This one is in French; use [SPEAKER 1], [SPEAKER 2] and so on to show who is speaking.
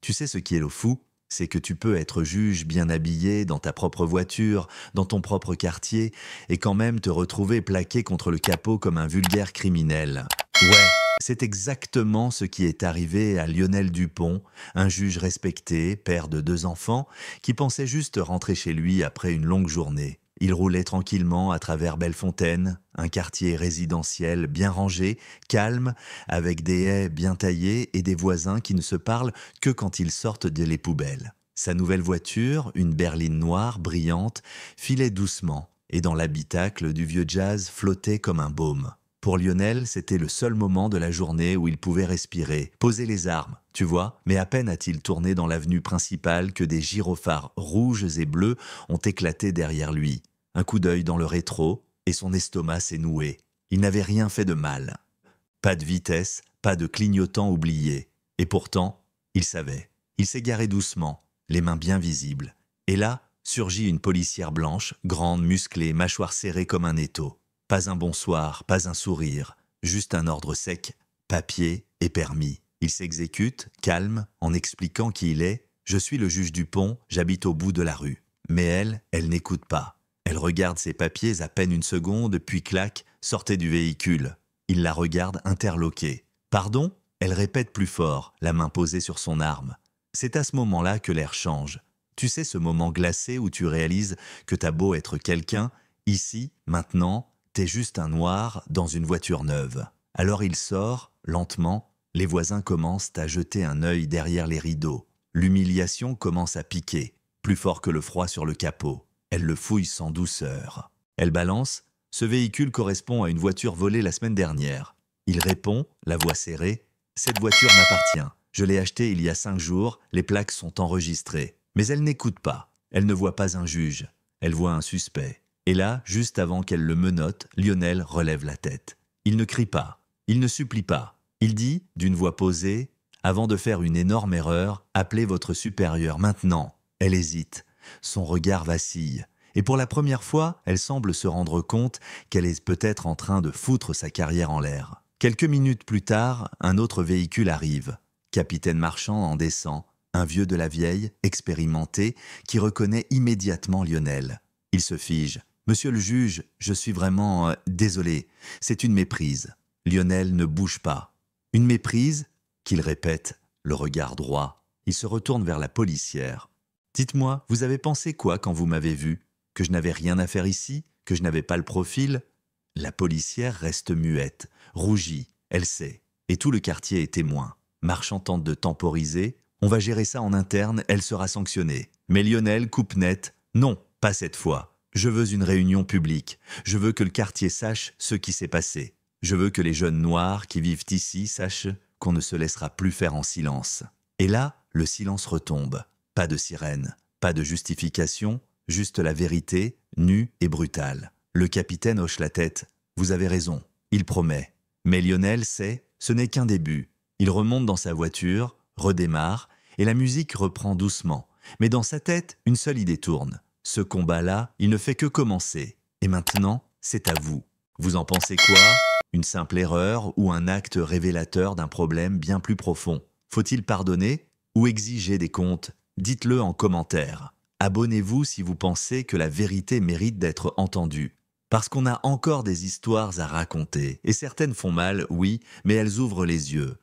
[SPEAKER 1] Tu sais ce qui est le fou? C'est que tu peux être juge bien habillé dans ta propre voiture, dans ton propre quartier, et quand même te retrouver plaqué contre le capot comme un vulgaire criminel. Ouais, c'est exactement ce qui est arrivé à Lionel Dupont, un juge respecté, père de 2 enfants, qui pensait juste rentrer chez lui après une longue journée. Il roulait tranquillement à travers Bellefontaine, un quartier résidentiel bien rangé, calme, avec des haies bien taillées et des voisins qui ne se parlent que quand ils sortent les poubelles. Sa nouvelle voiture, une berline noire brillante, filait doucement, et dans l'habitacle du vieux jazz flottait comme un baume. Pour Lionel, c'était le seul moment de la journée où il pouvait respirer, poser les armes, tu vois, mais à peine a-t-il tourné dans l'avenue principale que des gyrophares rouges et bleus ont éclaté derrière lui. Un coup d'œil dans le rétro, et son estomac s'est noué. Il n'avait rien fait de mal. Pas de vitesse, pas de clignotant oublié. Et pourtant, il savait. Il s'est garé doucement, les mains bien visibles. Et là, surgit une policière blanche, grande, musclée, mâchoire serrée comme un étau. Pas un bonsoir, pas un sourire, juste un ordre sec, papier et permis. Il s'exécute, calme, en expliquant qui il est. Je suis le juge Dupont, j'habite au bout de la rue. Mais elle n'écoute pas. Elle regarde ses papiers à peine une seconde, puis clac, sortez du véhicule. Il la regarde interloquée. Pardon? Elle répète plus fort, la main posée sur son arme. C'est à ce moment-là que l'air change. Tu sais ce moment glacé où tu réalises que t'as beau être quelqu'un, ici, maintenant, t'es juste un noir dans une voiture neuve. Alors il sort, lentement, les voisins commencent à jeter un œil derrière les rideaux. L'humiliation commence à piquer, plus fort que le froid sur le capot. Elle le fouille sans douceur. Elle balance, ce véhicule correspond à une voiture volée la semaine dernière. Il répond, la voix serrée, cette voiture m'appartient. Je l'ai achetée il y a 5 jours, les plaques sont enregistrées. Mais elle n'écoute pas. Elle ne voit pas un juge. Elle voit un suspect. Et là, juste avant qu'elle le menotte, Lionel relève la tête. Il ne crie pas, il ne supplie pas. Il dit, d'une voix posée, « Avant de faire une énorme erreur, appelez votre supérieur maintenant. » Elle hésite, son regard vacille. Et pour la première fois, elle semble se rendre compte qu'elle est peut-être en train de foutre sa carrière en l'air. Quelques minutes plus tard, un autre véhicule arrive. Capitaine Marchand en descend, un vieux de la vieille, expérimenté, qui reconnaît immédiatement Lionel. Il se fige. « Monsieur le juge, je suis vraiment désolé. C'est une méprise. » Lionel ne bouge pas. Une méprise qu'il répète, le regard droit. Il se retourne vers la policière. « Dites-moi, vous avez pensé quoi quand vous m'avez vu? Que je n'avais rien à faire ici? Que je n'avais pas le profil ?» La policière reste muette, rougit, elle sait. Et tout le quartier est témoin. Marchand tente de temporiser. « On va gérer ça en interne, elle sera sanctionnée. » Mais Lionel coupe net. « Non, pas cette fois. Je veux une réunion publique. Je veux que le quartier sache ce qui s'est passé. Je veux que les jeunes noirs qui vivent ici sachent qu'on ne se laissera plus faire en silence. » Et là, le silence retombe. Pas de sirène, pas de justification, juste la vérité, nue et brutale. Le capitaine hoche la tête. « Vous avez raison. » Il promet. Mais Lionel sait, ce n'est qu'un début. Il remonte dans sa voiture, redémarre, et la musique reprend doucement. Mais dans sa tête, une seule idée tourne. Ce combat-là, il ne fait que commencer. Et maintenant, c'est à vous. Vous en pensez quoi? Une simple erreur ou un acte révélateur d'un problème bien plus profond? Faut-il pardonner ou exiger des comptes? Dites-le en commentaire. Abonnez-vous si vous pensez que la vérité mérite d'être entendue. Parce qu'on a encore des histoires à raconter. Et certaines font mal, oui, mais elles ouvrent les yeux.